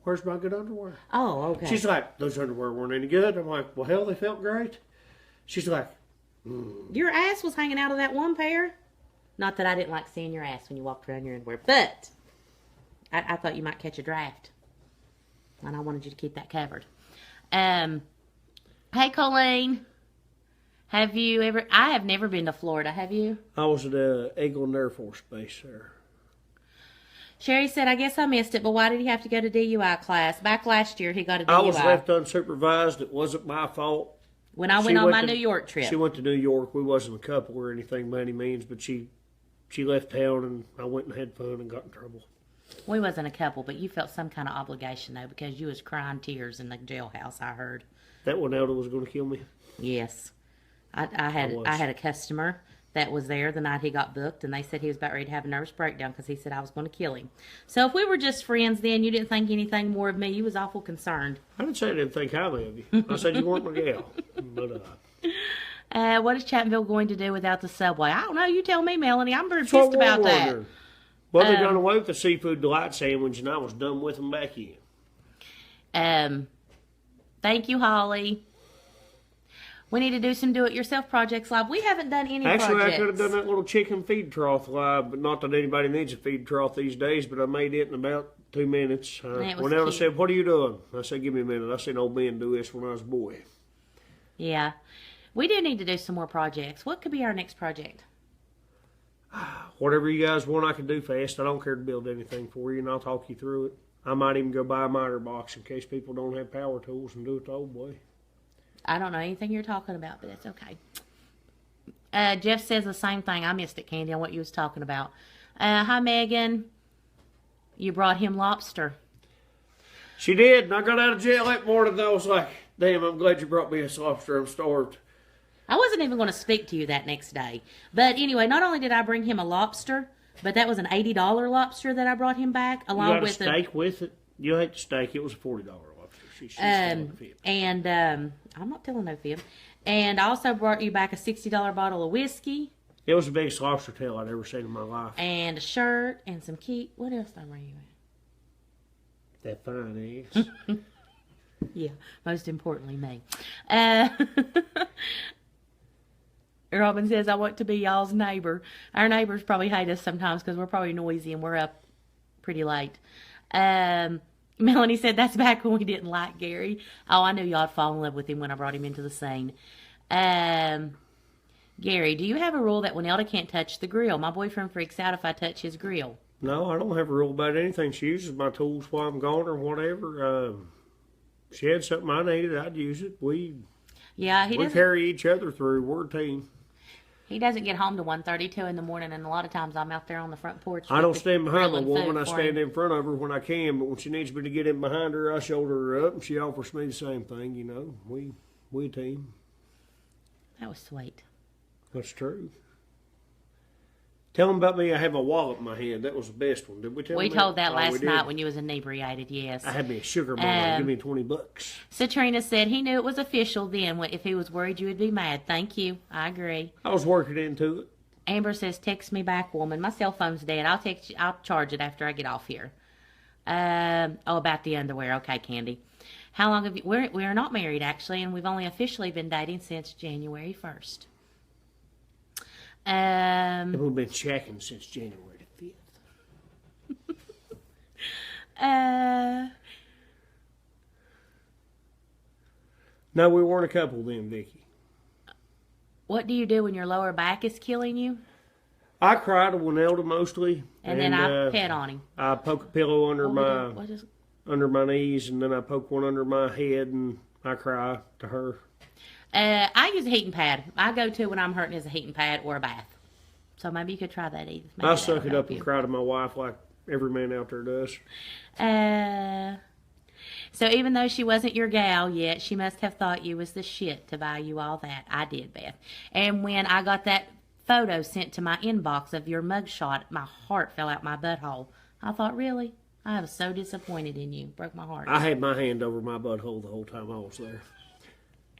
where's my good underwear? Oh, okay. She's like, those underwear weren't any good. I'm like, well, hell, they felt great. She's like, Your ass was hanging out of that one pair. Not that I didn't like seeing your ass when you walked around your underwear, but I thought you might catch a draft. And I wanted you to keep that covered. Hey, Colleen. Have you ever... I have never been to Florida. Have you? I was at Eglin Air Force Base there. Sherry said, I guess I missed it, but why did he have to go to DUI class? Back last year, he got a DUI. I was left unsupervised. It wasn't my fault. When I went on my New York trip. She went to New York. We wasn't a couple or anything by any means, but she left town, and I went and had fun and got in trouble. We wasn't a couple, but you felt some kind of obligation, though, because you was crying tears in the jailhouse, I heard. That one Elder was going to kill me? Yes. I had a customer that was there the night he got booked, and they said he was about ready to have a nervous breakdown because he said I was going to kill him. So if we were just friends then, you didn't think anything more of me, you was awful concerned. I didn't say I didn't think highly of you. I said you weren't my gal. But, what is Chapmanville going to do without the subway? I don't know. You tell me, Melanie. I'm pretty pissed about that. Well, they done away with the seafood delight sandwich, and I was done with them back in. Thank you, Holly. We need to do some do-it-yourself projects live. We haven't done any projects. Actually, I could have done that little chicken feed trough live, but not that anybody needs a feed trough these days, but I made it in about 2 minutes. When Ella said, what are you doing? I said, give me a minute. I seen old Ben do this when I was a boy. Yeah. We do need to do some more projects. What could be our next project? Whatever you guys want, I can do fast. I don't care to build anything for you, and I'll talk you through it. I might even go buy a miter box in case people don't have power tools and do it the old way. I don't know anything you're talking about, but it's okay. Jeff says the same thing. I missed it, Candy, on what you was talking about. Hi, Megan. You brought him lobster. She did, and I got out of jail that morning, and I was like, damn, I'm glad you brought me a lobster. I'm starved. I wasn't even going to speak to you that next day. But anyway, not only did I bring him a lobster, but that was an $80 lobster that I brought him back, along with a steak with it. You ate the steak. It was a $40 lobster. She's and I'm not telling no fib. And I also brought you back a $60 bottle of whiskey. It was the biggest lobster tail I'd ever seen in my life. And a shirt and some key. What else did I bring you? That fine ass. Yeah, most importantly, me. Robin says, I want to be y'all's neighbor. Our neighbors probably hate us sometimes because we're probably noisy and we're up pretty late. Melanie said, that's back when we didn't like Gary. Oh, I knew y'all'd fall in love with him when I brought him into the scene. Gary, do you have a rule that when Elda can't touch the grill? My boyfriend freaks out if I touch his grill. No, I don't have a rule about anything. She uses my tools while I'm gone or whatever. She had something I needed, I'd use it. We carry each other through. We're a team. He doesn't get home to 1:32 in the morning, and a lot of times I'm out there on the front porch. I don't stand behind my woman. I stand in front of her when I can, but when she needs me to get in behind her, I shoulder her up, and she offers me the same thing. You know, we a team. That was sweet. That's true. Tell them about me. I have a wallet in my hand. That was the best one. Did we tell them? We told that last night when you was inebriated, yes. I had me a sugar mama. Give me $20. Satrina said he knew it was official then. If he was worried you would be mad. Thank you. I agree. I was working into it. Amber says, text me back, woman. My cell phone's dead. I'll text you. I'll charge it after I get off here. About the underwear. Okay, Candy. How long have you... We're not married, actually, and we've only officially been dating since January 1st. We've been checking since January the 5th. No, we weren't a couple then, Vicky. What do you do when your lower back is killing you? I cry to Winelda mostly. And then I pet on him. I poke a pillow under my knees, and then I poke one under my head, and I cry to her. I use a heating pad. I go to when I'm hurting is a heating pad or a bath. So maybe you could try that, Edith. Maybe I suck it up and cry to my wife like every man out there does. So even though she wasn't your gal yet, she must have thought you was the shit to buy you all that. I did, Beth. And when I got that photo sent to my inbox of your mugshot, my heart fell out my butthole. I thought, really? I was so disappointed in you. Broke my heart. I had my hand over my butthole the whole time I was there.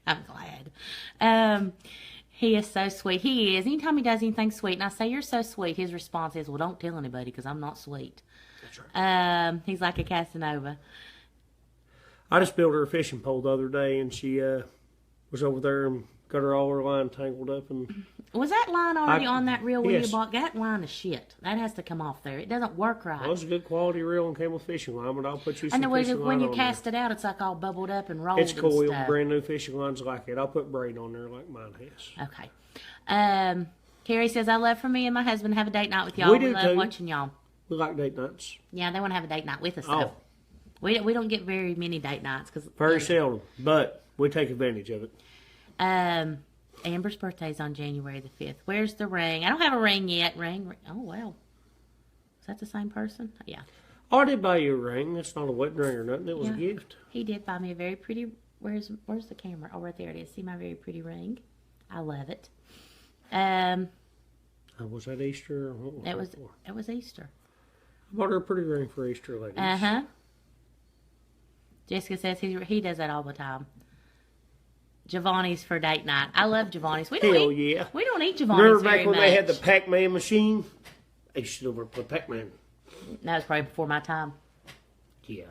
I'm glad. He is so sweet. He is. Anytime he does anything sweet, and I say, you're so sweet, his response is, well, don't tell anybody because I'm not sweet. He's like a Casanova. I just built her a fishing pole the other day, and she was over there and got all her line tangled up. And Was that line already on that reel when yes. you bought? That line is shit. That has to come off there. It doesn't work right. Well, it was a good quality reel and came with fishing line, but I'll put you some And fishing line when you on cast it out, it's like all bubbled up and rolled. there. It's cool. And stuff. Brand new fishing lines like it. I'll put braid on there like mine has. Okay. Carrie says, I love for me and my husband to have a date night with y'all. We do love too. watching y'all. We like date nights. Yeah, they want to have a date night with us. Oh. So. We don't get very many date nights. Very seldom, but we take advantage of it. Amber's birthday's on January the 5th. Where's the ring? I don't have a ring yet. Ring. Oh, wow. Is that the same person? Yeah. Oh, I did buy you a ring. That's not a wedding ring or nothing. It was a gift. He did buy me a very pretty... Where's the camera? Oh, right there it is. See my very pretty ring? I love it. Was that Easter? Or what was It was Easter. I bought her a pretty ring for Easter, ladies. Uh-huh. Jessica says he does that all the time. Giovanni's for date night. I love Giovanni's. We don't eat Giovanni's Remember very back when much. they had the Pac-Man machine? I used to over play Pac-Man. That was probably before my time. Yeah.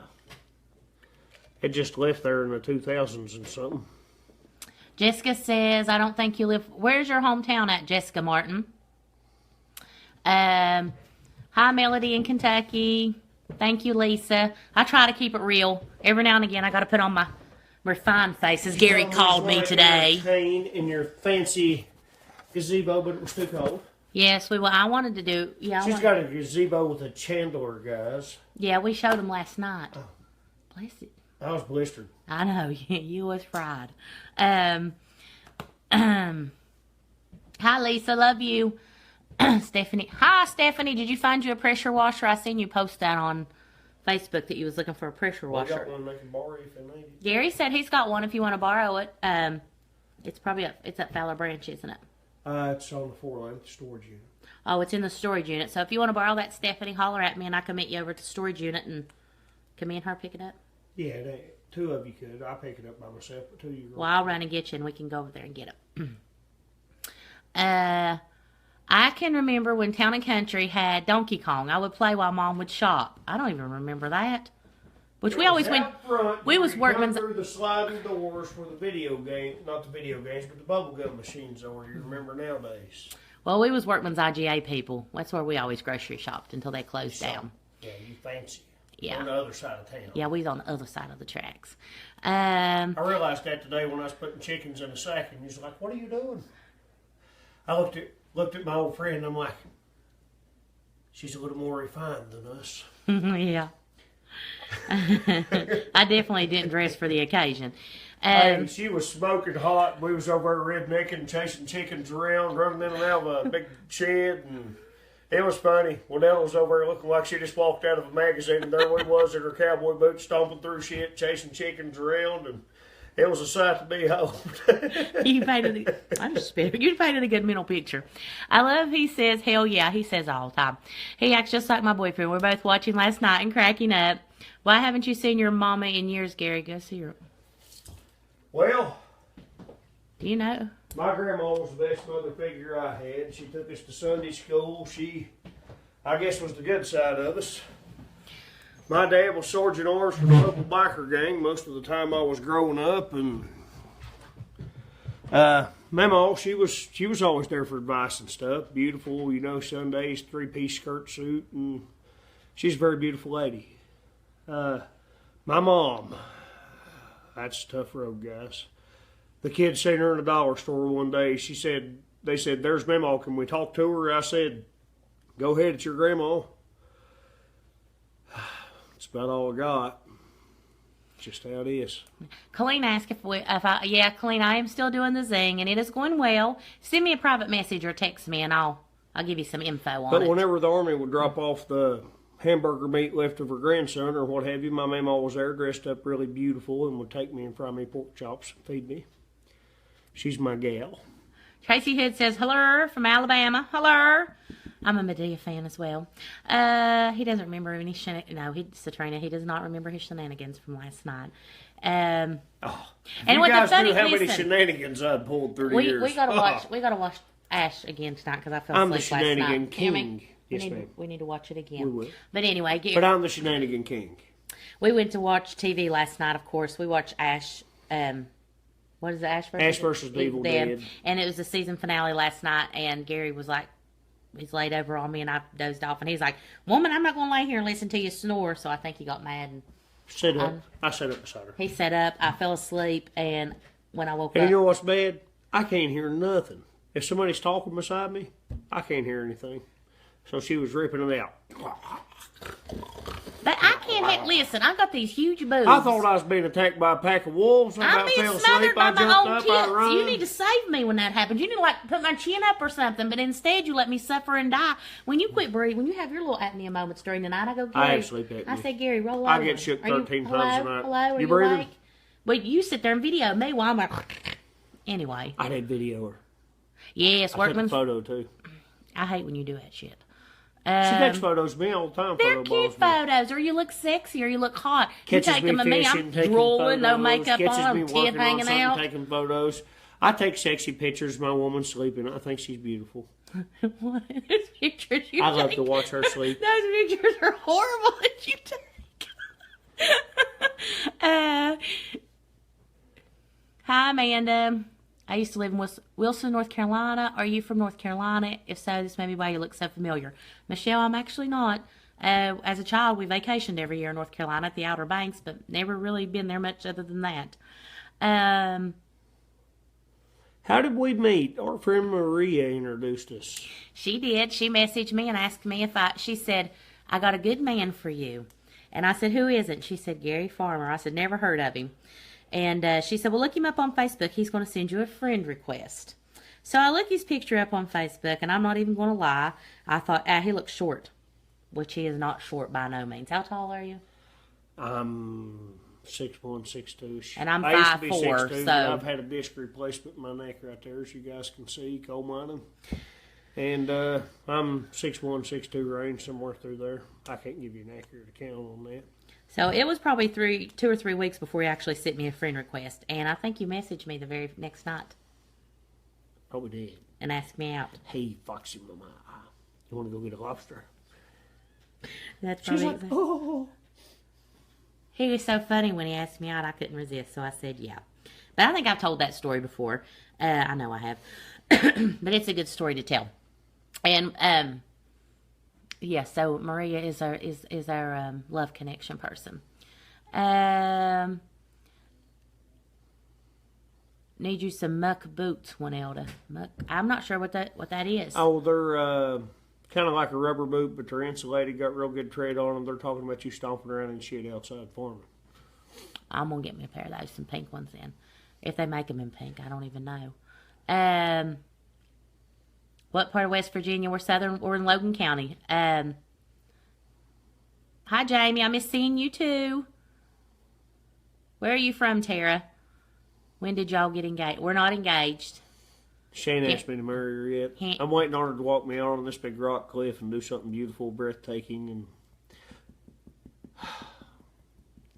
It just left there in the 2000s and something. Jessica says, I don't think you live... Where's your hometown at, Jessica Martin? Hi, Melody in Kentucky. Thank you, Lisa. I try to keep it real. Every now and again, I got to put on my refined face, as Gary called me today. In your fancy gazebo, but it was too cold. Yes, we will. I wanted to do... Yeah, She's got a gazebo with a chandelier, guys. Yeah, we showed them last night. Oh. Bless it. I was blistered. I know. You was fried. Hi, Lisa. Love you. Stephanie. Hi, Stephanie. Did you find you a pressure washer? I seen you post that on Facebook that you was looking for a pressure washer. I got one they can borrow if they need it. Gary said he's got one if you want to borrow it. It's probably it's at Fowler Branch, isn't it? It's on the 4-lane storage unit. Oh, it's in the storage unit. So if you want to borrow that, Stephanie, holler at me and I can meet you over to the storage unit and can me and her pick it up? Yeah, two of you could. I'll pick it up by myself, but two of you. Well, I'll run and get you and we can go over there and get it. I can remember when Town and Country had Donkey Kong. I would play while Mom would shop. I don't even remember that. Which we always went. We was workman's. Through the sliding doors for the video game, not the video games, but the bubblegum machines. Or you remember nowadays. Well, we was workman's IGA people. That's where we always grocery shopped until they closed down. Yeah, you fancy. Yeah. On the other side of town. Yeah, we was on the other side of the tracks. I realized that today when I was putting chickens in a sack, and he was like, "What are you doing?" I looked at my old friend, and I'm like, "She's a little more refined than us." Yeah. I definitely didn't dress for the occasion. Hey, she was smoking hot. We was over there rednecking, chasing chickens around, running in and out of a big shed, and it was funny. Well, Nella was over there looking like she just walked out of a magazine, and there we was in her cowboy boots, stomping through shit, chasing chickens around, and it was a sight to behold. You painted a good mental picture. I love, he says, hell yeah, he says all the time. He acts just like my boyfriend. We're both watching last night and cracking up. Why haven't you seen your mama in years, Gary? Go see her. Well, do you know? My grandma was the best mother figure I had. She took us to Sunday school. She, I guess, was the good side of us. My dad was Sergeant Arms for the local biker gang most of the time I was growing up, and Mama, she was always there for advice and stuff. Beautiful, Sundays, 3-piece skirt suit, and she's a very beautiful lady. My mom, that's a tough road, guys. The kids seen her in a dollar store one day. They said, "There's Mama, can we talk to her?" I said, "Go ahead, it's your grandma." That's about all I got. Just how it is. Colleen asked Colleen, I am still doing the Zing, and it is going well. Send me a private message or text me, and I'll give you some info on it. But whenever the Army would drop off the hamburger meat left of her grandson or what have you, my mama was there dressed up really beautiful and would take me and fry me pork chops and feed me. She's my gal. Tracy Hood says, hello from Alabama. Hello. I'm a Medea fan as well. He doesn't remember any Satrina, he does not remember his shenanigans from last night. And you guys knew how many shenanigans I'd pulled through the years. We gotta watch Ash again tonight because I fell asleep last night. I'm the shenanigan king. Yes, ma'am. We need to watch it again. We will. But anyway, But I'm the Shenanigan King. we went to watch TV last night. Of course, we watched Ash. What is it? Ash versus the Evil Dead. And it was the season finale last night. And Gary was like, he's laid over on me, and I dozed off. And he's like, "Woman, I'm not going to lay here and listen to you snore." So I think he got mad and Sit up. I sat up beside her. he sat up. I fell asleep, and when I woke And up, you know what's bad? I can't hear nothing. If somebody's talking beside me, I can't hear anything. So she was ripping it out. but I can't listen. I've got these huge boobs. I thought I was being attacked by a pack of wolves. I I'm about being fell smothered asleep. by I my jumped own up. I tits. run. You need to save me when that happens. You need to like put my chin up or something. But instead, you let me suffer and die. When you quit breathing, when you have your little apnea moments during the night, I go, Gary. I have sleep apnea. I say, Gary, roll over. I get shook Are you- 13 hello? times a night. Hello, are You you breathing? awake? But you sit there and video me while I'm like, anyway. I did video her. Yes, I took a Workman's. photo too. I hate when you do that shit. She takes photos of me all the time. They're photo cute balls me. photos, or you look sexy, or you look hot. Catches you take them of me, fishing, I'm taking drooling, no photos, makeup catches on, me tit working on hanging something, out. taking photos. I take sexy pictures of my woman sleeping. I think she's beautiful. What? Those pictures you I love take. to watch her sleep. Those pictures are horrible that you take. Hi, Amanda. I used to live in Wilson, North Carolina. Are you from North Carolina? If so, this may be why you look so familiar. Michelle, I'm actually not. As a child, we vacationed every year in North Carolina at the Outer Banks, but never really been there much other than that. How did we meet? Our friend Maria introduced us. She did. She messaged me and asked me she said, I got a good man for you. And I said, who is it? She said, Gary Farmer. I said, never heard of him. And she said, well, look him up on Facebook. He's going to send you a friend request. So I looked his picture up on Facebook, and I'm not even going to lie. I thought, he looks short, which he is not short by no means. How tall are you? I'm 6'1", 6'2". And I'm I used to be 5'4", 6'2", so- but I've had a disc replacement in my neck right there, as you guys can see, coal mining. And I'm 6'1", 6'2" range, somewhere through there. I can't give you an accurate account on that. So it was probably 2 or 3 weeks before he actually sent me a friend request. And I think you messaged me the very next night Oh, we did. and asked me out. Hey, Foxy Mama, you want to go get a lobster? That's She's probably like, exactly. oh. He was so funny when he asked me out, I couldn't resist, so I said yeah. But I think I've told that story before. I know I have. But it's a good story to tell. And, yeah, so Maria is our love connection person. Need you some muck boots, Winelda. Muck. I'm not sure what that is. Oh, they're kind of like a rubber boot, but they're insulated, got real good tread on them. They're talking about you stomping around in shit outside farming. I'm going to get me a pair of those, some pink ones in. If they make them in pink, I don't even know. What part of West Virginia? We're in Logan County. Hi, Jamie. I miss seeing you, too. Where are you from, Tara? When did y'all get engaged? We're not engaged. Shane asked me to marry her yet. I'm waiting on her to walk me out on this big rock cliff and do something beautiful, breathtaking, and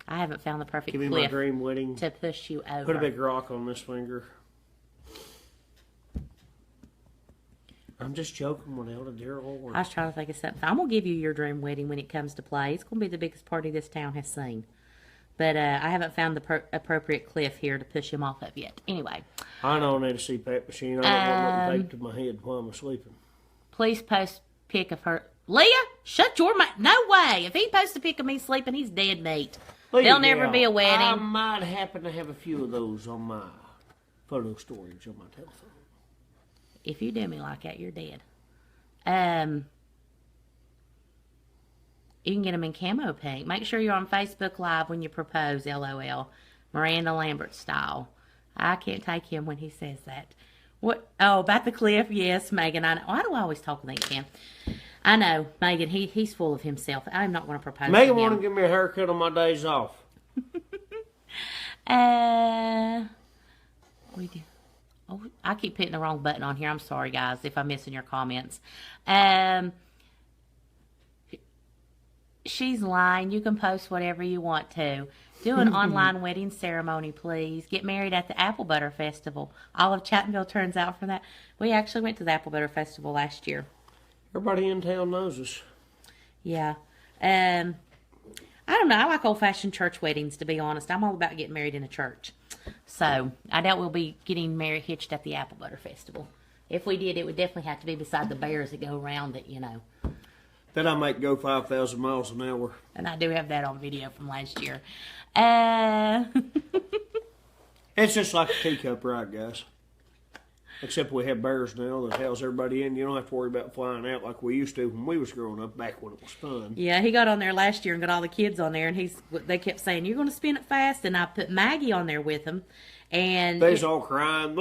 I haven't found the perfect give me my cliff dream wedding. to push you over. Put a big rock on this finger. I'm just joking, Winelda, dear Lord. I was trying to think of something. I'm going to give you your dream wedding when it comes to play. It's going to be the biggest party this town has seen. But I haven't found the appropriate cliff here to push him off of yet. Anyway. I know I need a CPAP machine. I don't want nothing taped to my head while I'm sleeping. Please post pic of her. Leah, shut your mouth. No way. If he posts a pic of me sleeping, he's dead meat. There'll never be a I wedding. might happen to have a few of those on my photo storage on my telephone. If you do me like that, you're dead. You can get them in camo pink. Make sure you're on Facebook Live when you propose, LOL. Miranda Lambert style. I can't take him when he says that. What? Oh, about the cliff? Yes, Megan. I know. Why do I always talk like that? I know, Megan. He's full of himself. I'm not going to propose Megan to him. want to give me a haircut on my days off. We do. Oh, I keep hitting the wrong button on here. I'm sorry, guys, if I'm missing your comments. She's lying. You can post whatever you want to. Do an online wedding ceremony, please. Get married at the Apple Butter Festival. All of Chapmanville turns out for that. We actually went to the Apple Butter Festival last year. Everybody in town knows us. Yeah. I don't know. I like old-fashioned church weddings, to be honest. I'm all about getting married in a church. So, I doubt we'll be getting married hitched at the Apple Butter Festival. If we did, it would definitely have to be beside the bears that go around it, you know. Then I might go 5,000 miles an hour. And I do have that on video from last year. It's just like a teacup ride, guys. Except we have bears now that house everybody in. You don't have to worry about flying out like we used to when we was growing up, back when it was fun. Yeah, he got on there last year and got all the kids on there, and they kept saying, "You're going to spin it fast," and I put Maggie on there with him, and they was all crying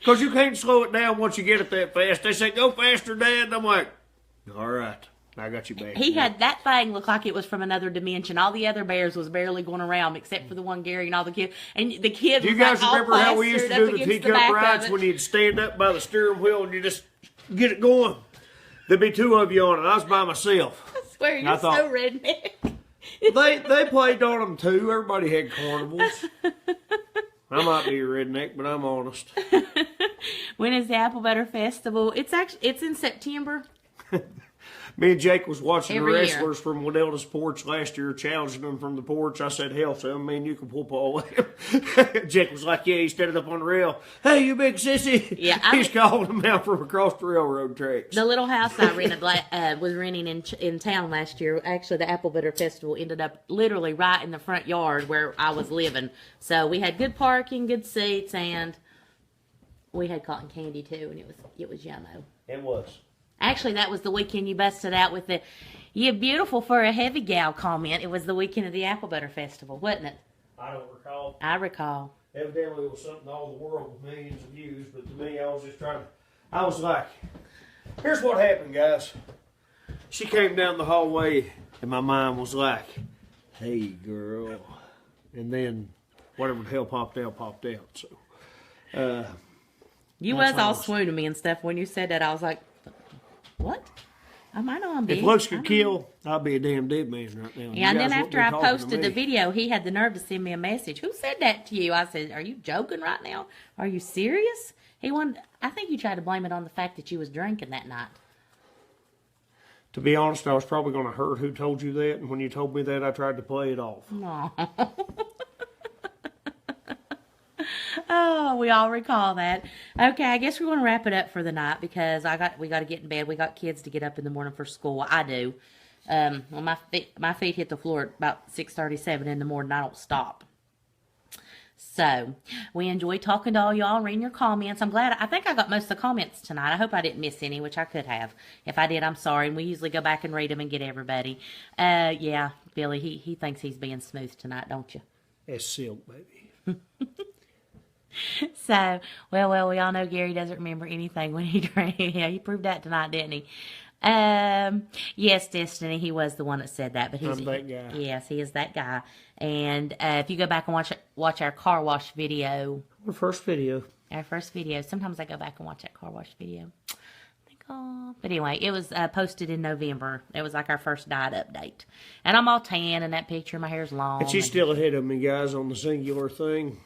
because you can't slow it down once you get it that fast. They say, "Go faster, Dad," and I'm like, "All right, I got you back." He had that thing look like it was from another dimension. All the other bears was barely going around except for the one Gary and all the kids. And the kids. Do you guys remember how we used to do the teacup rides when you'd stand up by the steering wheel and you just get it going? There'd be two of you on it. I was by myself. I swear, you're so redneck. They played on them too. Everybody had carnivals. I might be a redneck, but I'm honest. When is the Apple Butter Festival? It's in September. Me and Jake was watching Every the year. wrestlers from Winelda's porch last year, challenging them from the porch. I said, "Hell, son, me and you can whoop all of them." Jake was like, "Yeah," he stood up on the rail. "Hey, you big sissy!" Yeah, he's calling them out from across the railroad tracks. The little house I rented was renting in town last year. Actually, the Apple Butter Festival ended up literally right in the front yard where I was living. So we had good parking, good seats, and we had cotton candy too, and it was yummo. It was. Actually, that was the weekend you busted out with the "You're beautiful for a heavy gal" comment. It was the weekend of the Apple Butter Festival, wasn't it? I don't recall. I recall. Evidently, it was something all the world with millions of views, but to me, I was just trying to. I was like, here's what happened, guys. She came down the hallway, and my mind was like, "Hey, girl," and then whatever the hell popped out. So, You That's was all nice. swooning me and stuff when you said that. I was like, "What? I know I'm big." if looks I could know. kill, I'd be a damn dead man right now. Yeah, and then You guys after wouldn't I be talking to posted the me. video, he had the nerve to send me a message. "Who said that to you?" I said, "Are you joking right now? Are you serious?" I think you tried to blame it on the fact that you was drinking that night. To be honest, I was probably going to hurt who told you that, and when you told me that, I tried to play it off. No. Oh, we all recall that. Okay, I guess we're going to wrap it up for the night because we got to get in bed. We got kids to get up in the morning for school. I do. Well, my feet hit the floor at about 6:37 in the morning. I don't stop. So, we enjoyed talking to all y'all, reading your comments. I think I got most of the comments tonight. I hope I didn't miss any, which I could have. If I did, I'm sorry. And we usually go back and read them and get everybody. Yeah, Billy, he thinks he's being smooth tonight, don't you? It's silk, baby. So, well, we all know Gary doesn't remember anything when he drank. Yeah, he proved that tonight, didn't he? Yes, Destiny, he was the one that said that, but he's I'm that guy. Yes, he is that guy. And if you go back and watch our car wash video, Our first video. sometimes I go back and watch that car wash video. But anyway, it was posted in November. It was like our first diet update. And I'm all tan in that picture. My hair's long. And she's still ahead of me, guys, on the singular thing.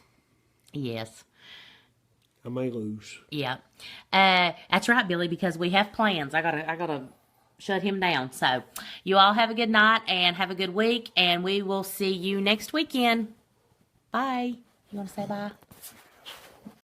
Yes. I may lose. Yeah. That's right, Billy, because we have plans. I gotta shut him down. So you all have a good night and have a good week, and we will see you next weekend. Bye. You want to say bye?